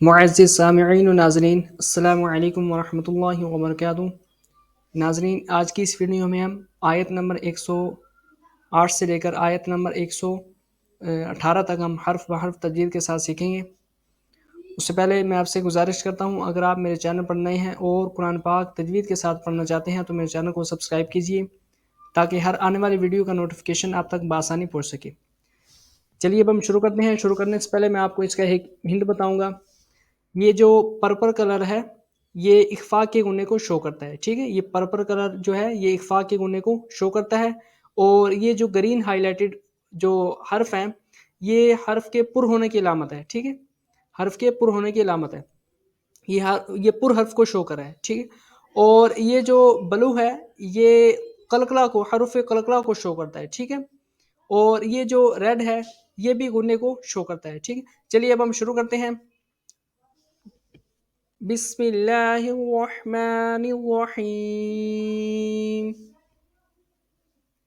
معزز سامعین و ناظرین، السلام علیکم ورحمۃ اللہ وبرکاتہ۔ ناظرین، آج کی اس ویڈیو میں ہم آیت نمبر 108 سے لے کر آیت نمبر 118 تک ہم حرف بحرف تجوید کے ساتھ سیکھیں گے۔ اس سے پہلے میں آپ سے گزارش کرتا ہوں، اگر آپ میرے چینل پر نئے ہیں اور قرآن پاک تجوید کے ساتھ پڑھنا چاہتے ہیں تو میرے چینل کو سبسکرائب کیجیے تاکہ ہر آنے والی ویڈیو کا نوٹیفیکیشن آپ تک بآسانی پہنچ سکے۔ چلیے اب ہم شروع کرتے ہیں۔ شروع کرنے سے پہلے میں آپ کو اس کا ایک ہنٹ بتاؤں گا۔ یہ جو پرپل کلر ہے یہ اخفاء کے گنے کو شو کرتا ہے، ٹھیک ہے۔ یہ پرپل کلر جو ہے یہ اخفاء کے گنے کو شو کرتا ہے، اور یہ جو گرین ہائی لائٹڈ جو حرف ہیں یہ حرف کے پر ہونے کی علامت ہے، ٹھیک ہے۔ حرف کے پر ہونے کی علامت ہے، یہ پر حرف کو شو کر رہا ہے، ٹھیک ہے۔ اور یہ جو بلو ہے یہ قلقلہ کو، حرف قلقلہ کو شو کرتا ہے، ٹھیک ہے۔ اور یہ جو ریڈ ہے یہ بھی گنے کو شو کرتا ہے، ٹھیک ہے۔ چلیے اب ہم شروع کرتے ہیں۔ بسم اللہ الرحمن الرحیم۔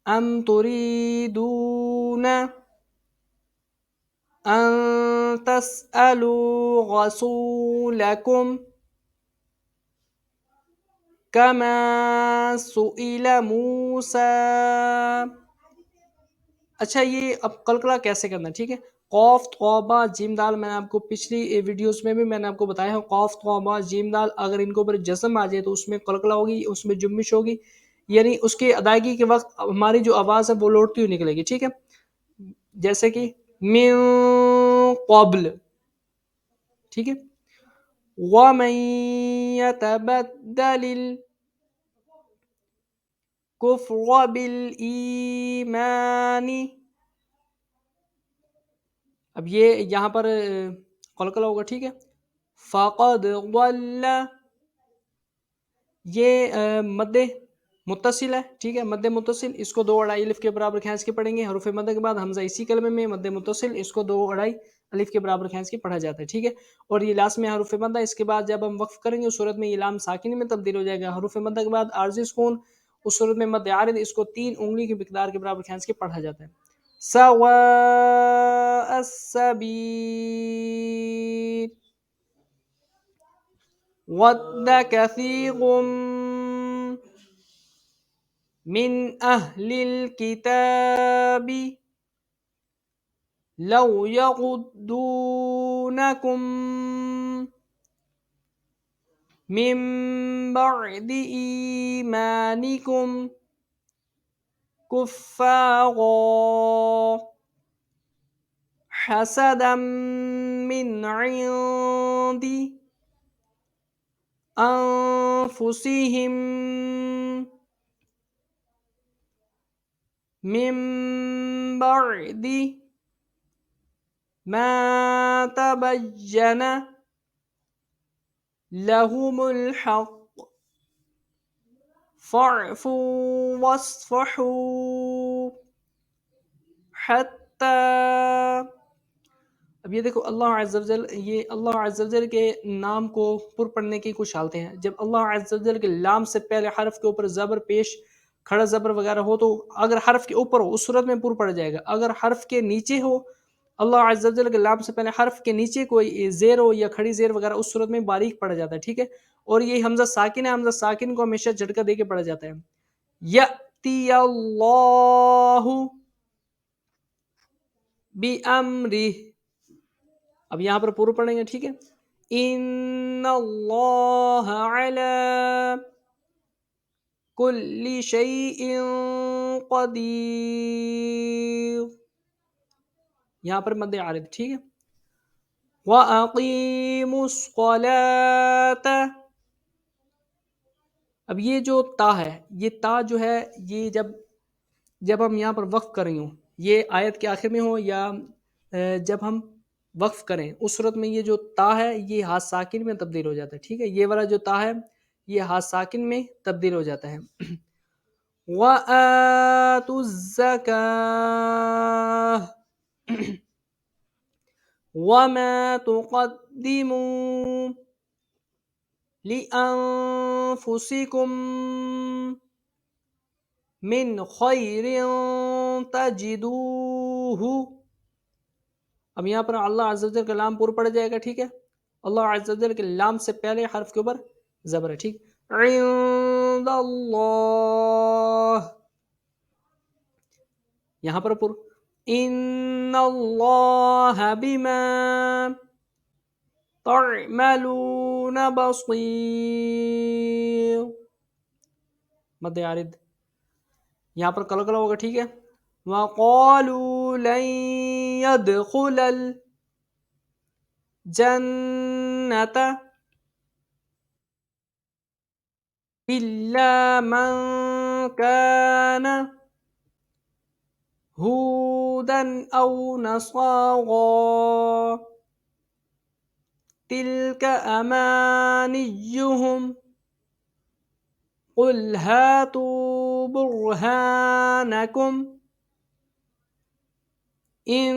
ام تريدون ان تسألوا رسولكم كما سئل موسى۔ اچھا، یہ اب قلقلہ کیسے کرنا ہے، ٹھیک ہے۔ قوف توبہ جیم دال، میں نے آپ کو پچھلی ویڈیوز میں بھی میں نے آپ کو بتایا ہے، قوف توبہ جیم دال اگر ان کے اوپر جزم آ جائے تو اس میں قلقلہ ہوگی، اس میں جنبش ہوگی، یعنی اس کے ادائیگی کے وقت ہماری جو آواز ہے وہ لوٹتی ہوئی نکلے گی، ٹھیک ہے۔ جیسے کہ من قبل، ٹھیک ہے۔ وَمَن يَتَبَدَّلِ الْكُفْرَ بِالْإِيمَانِ، اب یہ یہاں پر قلقلہ ہوگا، ٹھیک ہے۔ فَقَدْ ضَلَّ، یہ مد متصل ہے، ٹھیک ہے۔ مد متصل اس کو 2 اڑائی الف کے برابر کھینچ کے پڑھیں گے۔ حروف مد کے بعد حمزہ اسی کلمے میں مد متصل، اس کو 2 اڑائی الف کے برابر کھینچ کے پڑھا جاتا ہے، ٹھیک ہے۔ اور یہ لاس میں حروف مد ہے، اس کے بعد جب ہم وقف کریں گے اس صورت میں یہ لام ساکن میں تبدیل ہو جائے گا۔ حروف مد کے بعد عارضی سکون، اس صورت میں مد عارض، اس کو 3 انگلی کی مقدار کے برابر کھینچ کے پڑھا جاتا ہے۔ سواء السبیل ود کثیر من اہل الکتاب لو یغدونکم من بعد ایمانکم کفارا حسدا من عند انفسهم من بعد ما تبين لهم الحق فاعفوا واصفحوا حتى، اب یہ دیکھو اللہ عز و جل، یہ اللہ عز و جل کے نام کو پر پڑھنے کی کچھ حالتیں ہیں۔ جب اللہ عز و جل کے لام سے پہلے حرف کے اوپر زبر پیش، کھڑا زبر وغیرہ ہو تو اگر حرف کے اوپر ہو اس صورت میں پر پڑ جائے گا۔ اگر حرف کے نیچے ہو، اللہ عز و جل کے لام سے پہلے حرف کے نیچے کوئی زیر ہو یا کھڑی زیر وغیرہ، اس صورت میں باریک پڑا جاتا ہے، ٹھیک ہے۔ اور یہ حمزہ ساکن ہے، حمزہ ساکن کو ہمیشہ جھٹکا دے کے پڑھا جاتا ہے۔ یأتی اللہ بِأَمْرِهِ، اب یہاں پر پورا پڑھیں گے، ٹھیک ہے۔ ان اللہ علی کل شیء قدیر، یہاں پر مد عارض، ٹھیک ہے۔ وَأَقِیمُوا الصَّلَاةَ، اب یہ جو تا ہے، یہ تا جو ہے یہ جب ہم یہاں پر وقف کر رہی ہوں، یہ آیت کے آخر میں ہو یا جب ہم وقف کریں اس صورت میں یہ جو تا ہے یہ ہاتھ ساکن میں تبدیل ہو جاتا ہے، ٹھیک ہے۔ یہ والا جو تا ہے یہ ہاتھ ساکن میں تبدیل ہو جاتا ہے۔ وَآتُوا الزَّكَاةَ وَمَا تُقَدِّمُوا لِأَنفُسِكُم من خیر تجدوہ، اب یہاں پر اللہ عز و جل کا لام پر پڑ جائے گا، ٹھیک ہے۔ اللہ عز و جل کے لام سے پہلے حرف کے اوپر زبر ہے، ٹھیک. عند اللہ، یہاں پر پر ان اللہ بما تعملون بصیر، مد عارض، یہاں پر کلکلا ہوگا، ٹھیک ہے. وقالوا لن يدخل الجنة إلا من كان هودا أو نصارى تلك أمانيهم قل هاتوا برهانكم إن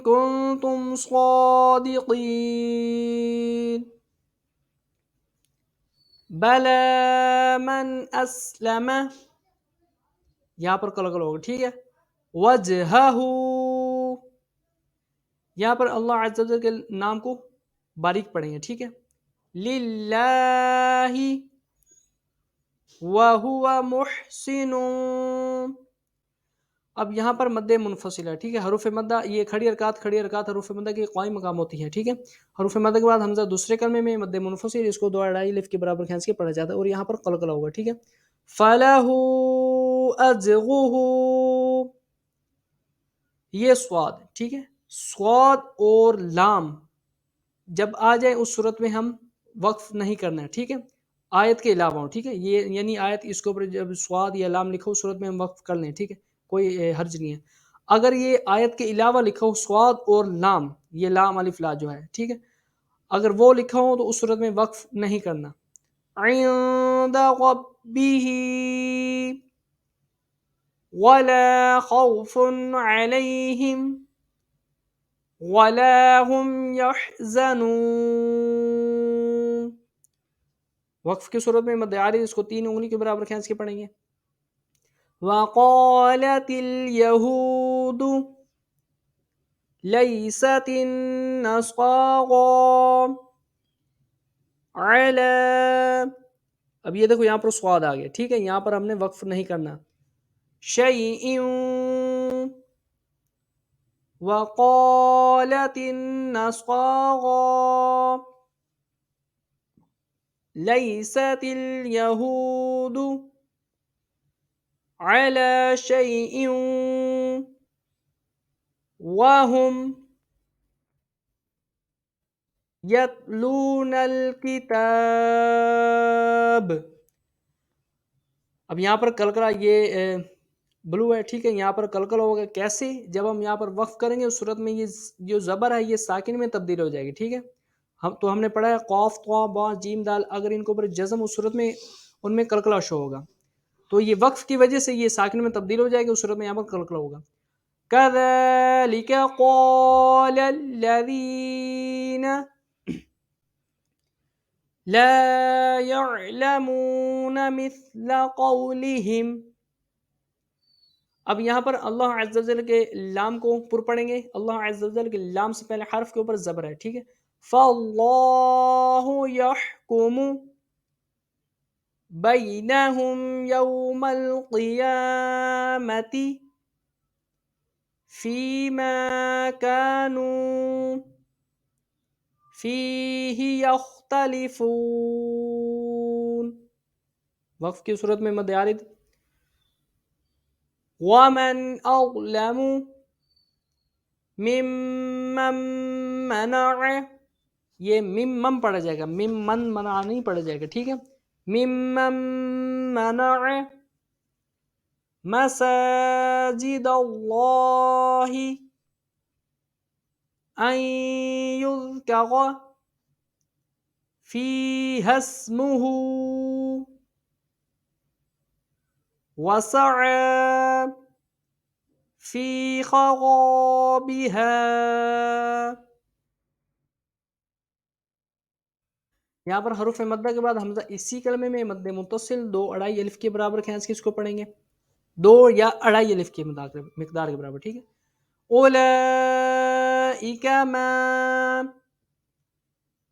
كنتم صادقين بلى من أسلم، یہاں پر کلکل ہوگا، ٹھیک ہے. وجہہ، یہاں پر اللہ عز و جل کے نام کو باریک پڑھیں گے، ٹھیک ہے. للہ وہو محسن، اب یہاں پر مد منفصل ہے، ٹھیک ہے. حروف مدہ یہ کھڑی حرکات حروف مدہ کے قائم مقام ہوتی ہے، ٹھیک ہے. حروف مدہ کے بعد حمزہ دوسرے کلمے میں مد منفصل، اس کو دو اڑائی الف کے برابر کھینچ کے پڑھا جاتا ہے، اور یہاں پر قلقلہ ہوگا، ٹھیک ہے. فَلَهُ أَجْغُهُ، یہ سواد، ٹھیک ہے. سواد اور لام جب آ جائے اس صورت میں ہم وقف نہیں کرنا ہے، ٹھیک ہے. آیت کے علاوہ، ٹھیک ہے. یہ یعنی آیت اس کے اوپر جب سواد یا لام لکھو اس صورت میں ہم وقف کر لیں، ٹھیک ہے، کوئی حرج نہیں ہے. اگر یہ آیت کے علاوہ لکھا ہو سواد اور لام، یہ لام الف لا جو ہے، ٹھیک ہے، اگر وہ لکھا ہو تو اس صورت میں وقف نہیں کرنا. عند ربه ولا خوف عليهم ولا هم يحزنون، وقف کی صورت میں مد عارض اس کو تین انگلی کے برابر کھینچ کے پڑھیں گے. وقالت اليهود ليست النصارى على، اب یہ دیکھو یہاں پر سواد آ گیا، ٹھیک ہے. یہاں پر ہم نے وقف نہیں کرنا. شيء، وقالت النصارى ليست اليهود على شيء وهم يتلون الكتاب، اب یہاں پر کلکلا یہ بلو ہے، ٹھیک ہے. یہاں پر کلکل ہوگا، کیسے؟ جب ہم یہاں پر وقف کریں گے اس صورت میں یہ جو زبر ہے یہ ساکن میں تبدیل ہو جائے گی، ٹھیک ہے. ہم نے پڑھا ہے قاف طا با جیم دال، اگر ان کو اوپر جزم اس صورت میں ان میں کلکلا شو ہوگا، تو یہ وقف کی وجہ سے یہ ساکن میں تبدیل ہو جائے گی، اس صورت میں یہاں پر کلکلا ہوگا. كذلك قال الذين لا يعلمون مثل قولهم، اب یہاں پر اللہ عز و جل کے لام کو پر پڑھیں گے. اللہ عز و جل کے لام سے پہلے حرف کے اوپر زبر ہے، ٹھیک ہے. فَاللَّهُ يَحْكُمُ بَيْنَهُمْ يَوْمَ الْقِيَامَةِ فِيمَا كَانُوا فِيهِ يَخْتَلِفُونَ، وقف کی صورت میں مد عارض. وَمَنْ أَظْلَمُ مِمَّن مَنَعَ، یہ ممم پڑھا جائے گا، ممن منع نہیں پڑھا جائے گا، ٹھیک ہے. ممن منع مساجد اللہ ان یذکر فیہا اسمہ وسعى فی خرابها، یہاں پر حروف مدہ کے بعد حمزہ اسی کلمے میں مد متصل دو اڑائی الف کے برابر کھینچ کے اس کو پڑھیں گے، دو یا اڑائی الف کی مقدار کے برابر، ٹھیک ہے. اولئک ما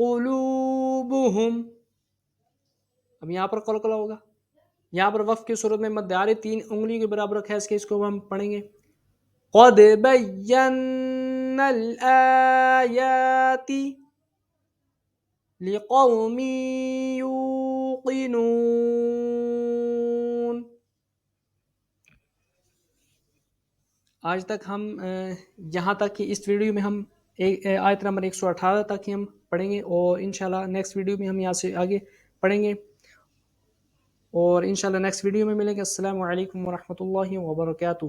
قلوبهم. اب یہاں پر قلقلہ ہوگا. یہاں پر وقف کی صورت میں مد عارض 3 انگلیوں کے برابر رکھا ہے، اس کے اس کو ہم پڑھیں گے. قد بینا الآیات لقوم یوقنون. آج تک ہم یہاں تک کہ اس ویڈیو میں ہم آیت نمبر 118 تک ہی ہم پڑھیں گے، اور انشاءاللہ نیکسٹ ویڈیو میں ہم یہاں سے آگے پڑھیں گے، اور انشاءاللہ نیکسٹ ویڈیو میں ملیں گے. السلام علیکم ورحمۃ اللہ وبرکاتہ.